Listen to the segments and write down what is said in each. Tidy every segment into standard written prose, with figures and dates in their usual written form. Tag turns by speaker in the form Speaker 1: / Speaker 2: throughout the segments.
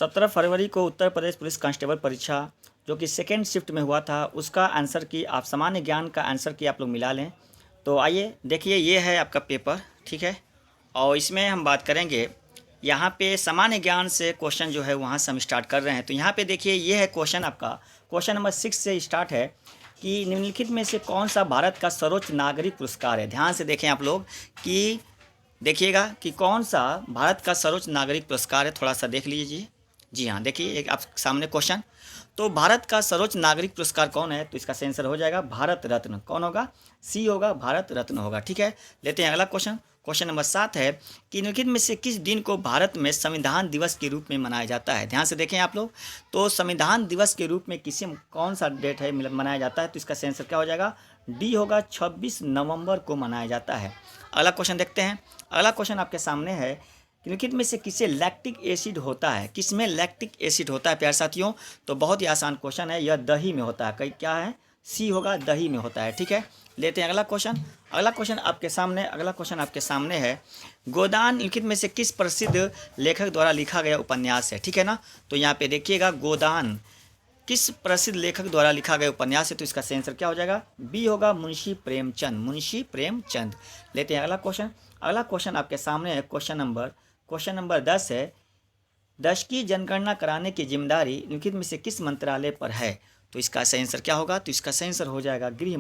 Speaker 1: 17 फरवरी को Uttar Pradesh police constable परीक्षा जो कि सेकेंड शिफ्ट में हुआ था उसका आंसर की आप सामान्य ज्ञान का आंसर की आप लोग मिला लें। तो आइए देखिए, ये है आपका पेपर, ठीक है। और इसमें हम बात करेंगे, यहाँ पे सामान्य ज्ञान से क्वेश्चन जो है वहाँ से हम स्टार्ट कर रहे हैं। तो यहाँ पे देखिए, ये है क्वेश्चन आपका, क्वेश्चन नंबर 6 से स्टार्ट है कि निम्नलिखित में से कौन सा भारत का सर्वोच्च नागरिक पुरस्कार है। ध्यान से देखें आप लोग कि देखिएगा कि कौन सा भारत का सर्वोच्च नागरिक पुरस्कार है, थोड़ा सा देख लीजिए। जी हाँ, देखिए एक आप सामने क्वेश्चन। तो भारत का सर्वोच्च नागरिक पुरस्कार कौन है, तो इसका आंसर हो जाएगा भारत रत्न। कौन होगा? सी होगा, भारत रत्न होगा, ठीक है। लेते हैं अगला क्वेश्चन। क्वेश्चन नंबर 7 है कि निम्नलिखित में से किस दिन को भारत में संविधान दिवस के रूप में मनाया जाता है। ध्यान से देखें आप लोग, तो संविधान दिवस के रूप में किसी कौन सा डेट है मनाया जाता है, तो इसका आंसर क्या हो जाएगा? डी होगा, 26 नवंबर को मनाया जाता है। अगला क्वेश्चन देखते हैं। अगला क्वेश्चन आपके सामने है, निम्नलिखित में से किसे लैक्टिक एसिड होता है। किसमें लैक्टिक एसिड होता है प्यारे साथियों? तो बहुत ही आसान क्वेश्चन है, यह दही में होता है। कई क्या है? सी होगा, दही में होता है, ठीक है। लेते हैं अगला क्वेश्चन। अगला क्वेश्चन आपके सामने है, गोदान निम्नलिखित में से किस प्रसिद्ध लेखक द्वारा लिखा गया उपन्यास है, ठीक है ना। तो यहाँ पे देखिएगा, गोदान किस प्रसिद्ध लेखक द्वारा लिखा गया उपन्यास है, तो इसका आंसर क्या हो जाएगा? बी होगा, मुंशी प्रेमचंद। मुंशी प्रेमचंद। लेते हैं अगला क्वेश्चन। अगला क्वेश्चन आपके सामने है, क्वेश्चन नंबर 10 है, 10 की जनगणना कराने की जिम्मेदारी निम्नलिखित में से किस मंत्रालय पर है, तो इसका सही आंसर क्या होगा? तो इसका सही आंसर हो जाएगा गृह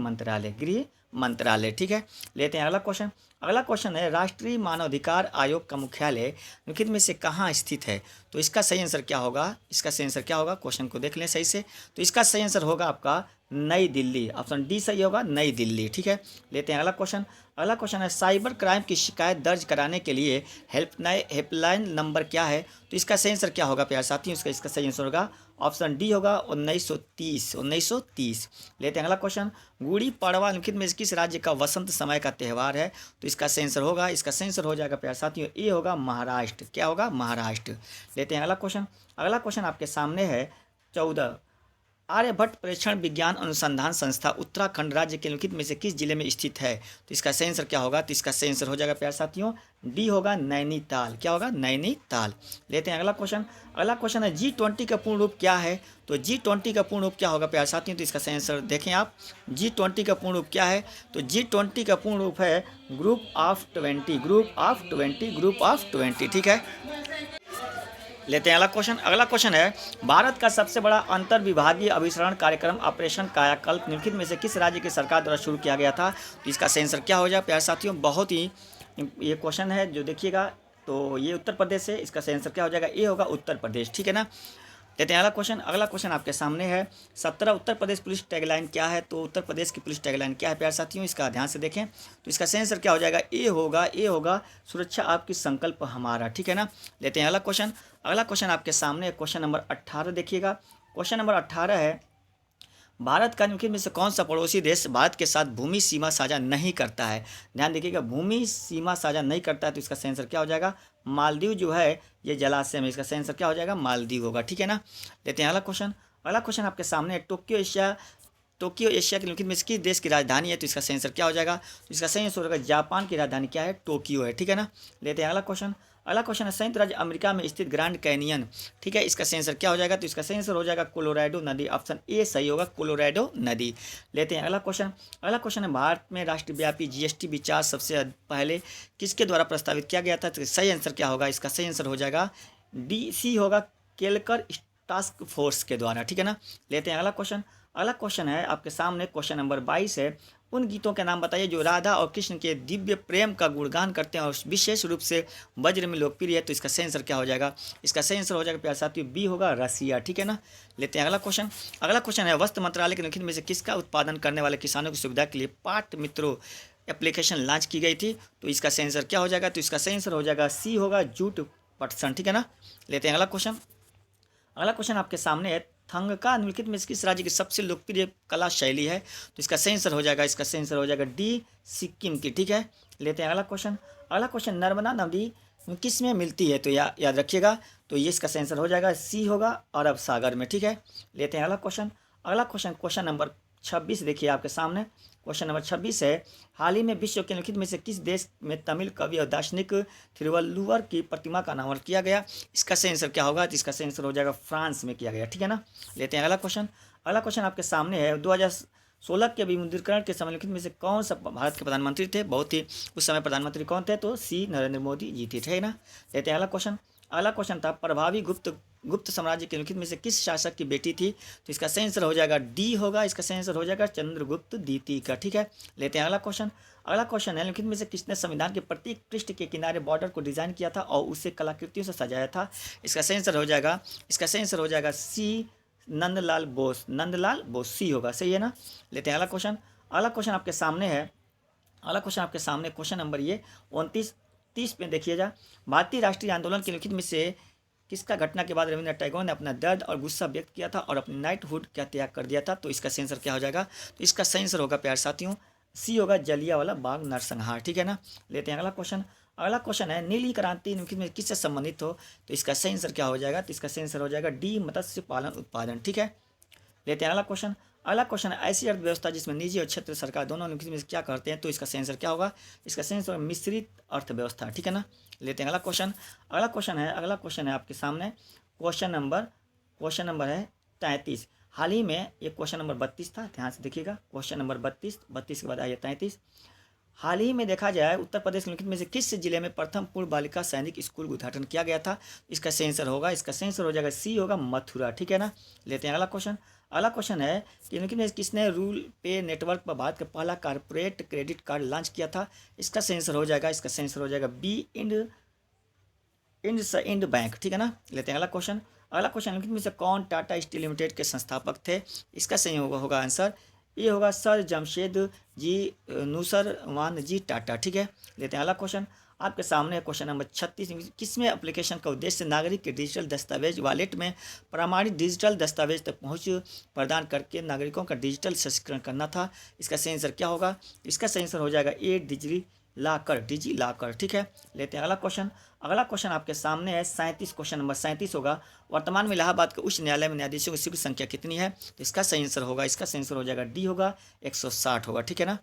Speaker 1: मंत्रालय, ठीक है। लेते हैं अगला क्वेश्चन। अगला क्वेश्चन है, राष्ट्रीय मानवाधिकार आयोग का मुख्यालय निम्नलिखित में से कहाँ स्थित है, तो इसका सही आंसर क्या होगा? इसका सही आंसर क्या होगा? क्वेश्चन को देख लें सही से। तो इसका सही आंसर होगा आपका नई दिल्ली। ऑप्शन डी सही होगा, नई दिल्ली, ठीक है। लेते हैं अगला क्वेश्चन। अगला क्वेश्चन है, साइबर क्राइम की शिकायत दर्ज कराने के लिए हेल्पलाइन नंबर क्या है, तो इसका सही आंसर क्या होगा प्यारे साथियों? इसका सही आंसर होगा ऑप्शन डी होगा, 1930। लेते हैं अगला क्वेश्चन। गुड़ी पड़वा निम्नलिखित में किस राज्य का वसंत समय का त्यौहार है, तो इसका सही आंसर होगा, इसका सही आंसर हो जाएगा प्यारे साथियों, ए होगा, महाराष्ट्र। क्या होगा? महाराष्ट्र। लेते हैं अगला क्वेश्चन। अगला क्वेश्चन आपके सामने है 14, आर्यभट्ट प्रेक्षण विज्ञान अनुसंधान संस्था उत्तराखंड राज्य के निम्नलिखित में से किस जिले में स्थित है, तो इसका सही आंसर क्या होगा? तो इसका सही आंसर हो जाएगा प्यारे साथियों, डी होगा, नैनीताल। क्या होगा? नैनीताल। लेते हैं अगला क्वेश्चन। अगला क्वेश्चन है, G20 का पूर्ण रूप क्या है, तो G20 का पूर्ण रूप क्या होगा प्यारे साथियों? तो इसका सही आंसर देखें आप, G20 का पूर्ण रूप क्या है, तो G20 का पूर्ण रूप है ग्रुप ऑफ 20, ठीक है। लेते हैं अगला क्वेश्चन। अगला क्वेश्चन है, भारत का सबसे बड़ा अंतर विभागीय अभिसरण कार्यक्रम ऑपरेशन कायाकल्प निम्नलिखित में से किस राज्य की सरकार द्वारा शुरू किया गया था, तो इसका सही आंसर क्या हो जाए प्यारे साथियों? बहुत ही ये क्वेश्चन है जो देखिएगा, तो ये उत्तर प्रदेश है। इसका सही आंसर क्या हो जाएगा? ए होगा, उत्तर प्रदेश, ठीक है ना। लेते हैं अगला क्वेश्चन। अगला क्वेश्चन आपके सामने है, 17 उत्तर प्रदेश पुलिस टैगलाइन क्या है, तो उत्तर प्रदेश की पुलिस टैगलाइन क्या है प्यारे साथियों? इसका ध्यान से देखें, तो इसका सही आंसर क्या हो जाएगा? ए होगा, सुरक्षा आपकी संकल्प हमारा, ठीक है ना। लेते हैं अगला क्वेश्चन। अगला क्वेश्चन आपके सामने क्वेश्चन नंबर 18 देखिएगा। क्वेश्चन नंबर 18 है, भारत का निम्नलिखित में से कौन सा पड़ोसी देश भारत के साथ भूमि सीमा साझा नहीं करता है। ध्यान देखिएगा, भूमि सीमा साझा नहीं करता है, तो इसका सही आंसर क्या हो जाएगा? मालदीव जो है ये जलाशय में, इसका सही आंसर क्या हो जाएगा? मालदीव होगा, ठीक है ना। लेते हैं अगला क्वेश्चन। अगला क्वेश्चन आपके सामने है, टोक्यो एशिया के निम्नलिखित में से किस देश की राजधानी है, तो इसका सही आंसर क्या हो जाएगा? तो इसका सही आंसर होगा, जापान की राजधानी क्या है? टोक्यो है, ठीक है ना। लेते हैं अगला क्वेश्चन। अगला क्वेश्चन है, संयुक्त राज्य अमेरिका में स्थित ग्रैंड कैनियन, ठीक है, इसका सही आंसर क्या हो जाएगा? तो इसका सही आंसर हो जाएगा कोलोराडो नदी। ऑप्शन ए सही होगा, कोलोराडो नदी। लेते हैं अगला क्वेश्चन। अगला क्वेश्चन है, भारत में राष्ट्रव्यापी GST विचार सबसे पहले किसके द्वारा प्रस्तावित किया गया था, तो सही आंसर क्या होगा? इसका सही आंसर हो जाएगा डी सी होगा, केलकर टास्क फोर्स के द्वारा, ठीक है ना। लेते हैं अगला क्वेश्चन। अगला क्वेश्चन है आपके सामने, क्वेश्चन नंबर 22 है, उन गीतों के नाम बताइए जो राधा और कृष्ण के दिव्य प्रेम का गुणगान करते हैं और विशेष रूप से वज्र में लोकप्रिय है, तो इसका सही आंसर क्या हो जाएगा? इसका सही आंसर हो जाएगा प्यारे साथियों, बी होगा, रसिया, ठीक है ना। लेते हैं अगला क्वेश्चन। अगला क्वेश्चन है, वस्त्र मंत्रालय के निम्नलिखित में से किसका उत्पादन करने वाले किसानों की सुविधा के लिए पाट मित्रों एप्लीकेशन लॉन्च की गई थी, तो इसका सही आंसर क्या हो जाएगा? तो इसका सही आंसर हो जाएगा, सी होगा, जूट पटसन, ठीक है ना। लेते हैं अगला क्वेश्चन। अगला क्वेश्चन आपके सामने है, थंगका निम्नलिखित में किस राज्य की सबसे लोकप्रिय कला शैली है, तो इसका सही आंसर हो जाएगा, इसका सही आंसर हो जाएगा डी, सिक्किम की, ठीक है। लेते हैं अगला क्वेश्चन। अगला क्वेश्चन, नर्मदा नदी किस में मिलती है, तो याद रखिएगा, तो ये इसका सही आंसर हो जाएगा, सी होगा, अरब सागर में, ठीक है। लेते हैं अगला क्वेश्चन। अगला क्वेश्चन, क्वेश्चन नंबर 26 देखिए आपके सामने, क्वेश्चन नंबर 26 है, हाल ही में विश्व के निम्नलिखित में से किस देश में तमिल कवि और दार्शनिक थिरुवल्लुवर की प्रतिमा का अनावरण किया गया? इसका सही आंसर क्या होगा? तो इसका सही आंसर हो जाएगा फ्रांस में किया गया, ठीक है ना। लेते हैं अगला क्वेश्चन। अगला क्वेश्चन आपके सामने है, 2016 के विमुद्रीकरण के समय निम्नलिखित में से कौन सा भारत के प्रधानमंत्री थे? बहुत ही उस समय प्रधानमंत्री कौन थे? तो सी नरेंद्र मोदी जी थे, ठीक है ना। लेते हैं अगला क्वेश्चन। अगला क्वेश्चन था, प्रभावी गुप्त साम्राज्य के निम्नलिखित में से किस शासक की बेटी थी? तो इसका सही आंसर हो जाएगा डी होगा, इसका सही आंसर हो जाएगा चंद्रगुप्त द्वितीय का, ठीक है। लेते हैं अगला क्वेश्चन। अगला क्वेश्चन है, निम्नलिखित में से किसने संविधान के प्रत्येक पृष्ठ के किनारे बॉर्डर को डिजाइन किया था और उसे कलाकृतियों से सजाया था? इसका सही आंसर हो जाएगा, इसका सही आंसर हो जाएगा सी नंदलाल बोस, नंदलाल बोस, सी होगा, सही है ना। लेते हैं अगला क्वेश्चन। अगला क्वेश्चन आपके सामने है, अगला क्वेश्चन आपके सामने क्वेश्चन नंबर ये 29-30 में देखिएगा, भारतीय राष्ट्रीय आंदोलन के लिखित में से किसका घटना के बाद रविंद्रनाथ टैगोर ने अपना दर्द और गुस्सा व्यक्त किया था और अपनी नाइटहुड का त्याग कर दिया था? तो इसका सही आंसर क्या हो जाएगा? तो इसका सही आंसर होगा प्यारे साथियों सी होगा, जलियांवाला बाग नरसंहार, ठीक है ना। लेते हैं अगला क्वेश्चन। अगला क्वेश्चन है, नीली क्रांति निम्नलिखित में किससे संबंधित हो? तो इसका सही आंसर क्या हो जाएगा? तो इसका सही आंसर हो जाएगा डी मत्स्य पालन उत्पादन, ठीक है। लेते हैं अगला क्वेश्चन। अगला क्वेश्चन है, ऐसी अर्थव्यवस्था जिसमें निजी और क्षेत्र सरकार दोनों निम्नलिखित में क्या करते हैं? तो इसका सही आंसर क्या होगा? इसका सही आंसर मिश्रित अर्थव्यवस्था, ठीक है ना। लेते हैं अगला क्वेश्चन। अगला क्वेश्चन है आपके सामने क्वेश्चन नंबर है 33। हाल ही में ये क्वेश्चन नंबर 32 था, ध्यान से देखिएगा, क्वेश्चन नंबर 32 के बाद आइए 33। हाल ही में देखा जाए उत्तर प्रदेश निम्नलिखित में से किस जिले में प्रथम पूर्ण बालिका सैनिक स्कूल का उद्घाटन किया गया था? इसका सही आंसर होगा, इसका सही आंसर हो जाएगा सी होगा, मथुरा, ठीक है ना। लेते हैं अगला क्वेश्चन। अगला क्वेश्चन है कि निम्नलिखित में किसने रूल पे नेटवर्क पर भारत का पहला कॉर्पोरेट क्रेडिट कार्ड लॉन्च किया था? इसका सही आंसर हो जाएगा, इसका सही आंसर हो जाएगा बी इंड बैंक, ठीक है ना। लेते हैं अगला क्वेश्चन। अगला क्वेश्चन निम्नलिखित में से कौन टाटा स्टील लिमिटेड के संस्थापक थे? इसका सही होगा आंसर, ये होगा सर जमशेद जी नूसरवान जी टाटा, ठीक है। लेते हैं अगला क्वेश्चन आपके सामने, क्वेश्चन नंबर 36। किसमें एप्लीकेशन का उद्देश्य नागरिक के डिजिटल दस्तावेज वॉलेट में प्रमाणित डिजिटल दस्तावेज तक पहुंच प्रदान करके नागरिकों का डिजिटल सशक्तिकरण करना था? इसका सही आंसर क्या होगा? इसका सही आंसर हो जाएगा ए डिजी लॉकर, ठीक है। लेते हैं अगला क्वेश्चन। अगला क्वेश्चन आपके सामने है 37, क्वेश्चन नंबर 37 होगा, वर्तमान में इलाहाबाद के उच्च न्यायालय में न्यायाधीशों की सीट संख्या कितनी है? तो इसका सही आंसर होगा, इसका सही आंसर हो जाएगा डी होगा, 160 होगा, ठीक है ना।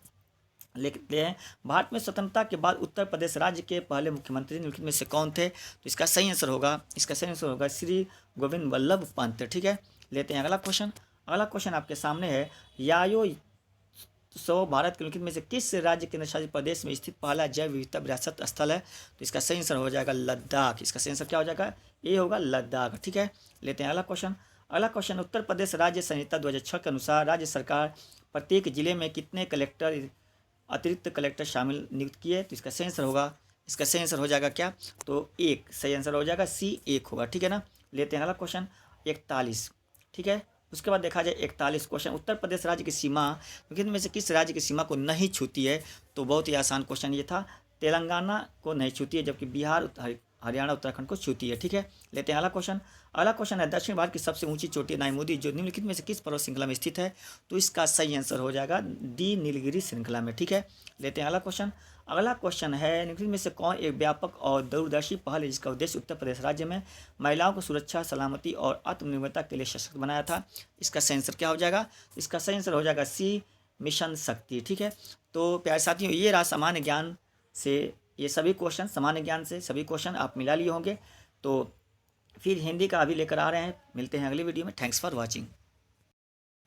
Speaker 1: लिखते हैं, भारत में स्वतंत्रता के बाद उत्तर प्रदेश राज्य के पहले मुख्यमंत्री निम्नलिखित में से कौन थे? तो इसका सही आंसर होगा, इसका सही आंसर होगा श्री गोविंद वल्लभ पंत, ठीक है। लेते हैं अगला क्वेश्चन। अगला क्वेश्चन आपके सामने है, यायो भारत के निम्नलिखित में से किस राज्य केंद्र शासित प्रदेश में स्थित पहला जैव विविधता विरासत स्थल है? तो इसका सही आंसर हो जाएगा लद्दाख, इसका सही आंसर क्या हो जाएगा? ये होगा लद्दाख, ठीक है। लेते हैं अगला क्वेश्चन। अगला क्वेश्चन, उत्तर प्रदेश राज्य संहिता 2006 के अनुसार राज्य सरकार प्रत्येक जिले में कितने अतिरिक्त कलेक्टर शामिल नियुक्त किए? तो इसका सही आंसर होगा, इसका सही आंसर हो जाएगा क्या? तो एक, सही आंसर हो जाएगा सी, एक होगा, ठीक है ना। लेते हैं अगला क्वेश्चन 41, ठीक है। उसके बाद देखा जाए 41 क्वेश्चन, उत्तर प्रदेश राज्य की सीमा निम्नलिखित में से किस राज्य की सीमा को नहीं छूती है? तो बहुत ही आसान क्वेश्चन ये था, तेलंगाना को नहीं छूती है, जबकि बिहार हरियाणा उत्तराखंड को छूती है, ठीक है। लेते हैं अगला क्वेश्चन। अगला क्वेश्चन है, दक्षिण भारत की सबसे ऊंची चोटी नाईमुदी जो निम्नलिखित में से किस पर्वत श्रृंखला में स्थित है? तो इसका सही आंसर हो जाएगा डी नीलगिरी श्रृंखला में, ठीक है। लेते हैं अगला क्वेश्चन। अगला क्वेश्चन है, निम्नलिखित में से कौन एक व्यापक और दूरदर्शी पहल है जिसका उद्देश्य उत्तर प्रदेश राज्य में महिलाओं को सुरक्षा, सलामती और आत्मनिर्भरता के लिए सशक्त बनाया था? इसका सही आंसर क्या हो जाएगा? इसका सही आंसर हो जाएगा सी मिशन शक्ति, ठीक है। तो प्यारे साथियों, ये रहा सामान्य ज्ञान से ये सभी क्वेश्चन, सामान्य ज्ञान से सभी क्वेश्चन आप मिला लिए होंगे। तो फिर हिंदी का अभी लेकर आ रहे हैं, मिलते हैं अगली वीडियो में। Thanks for watching.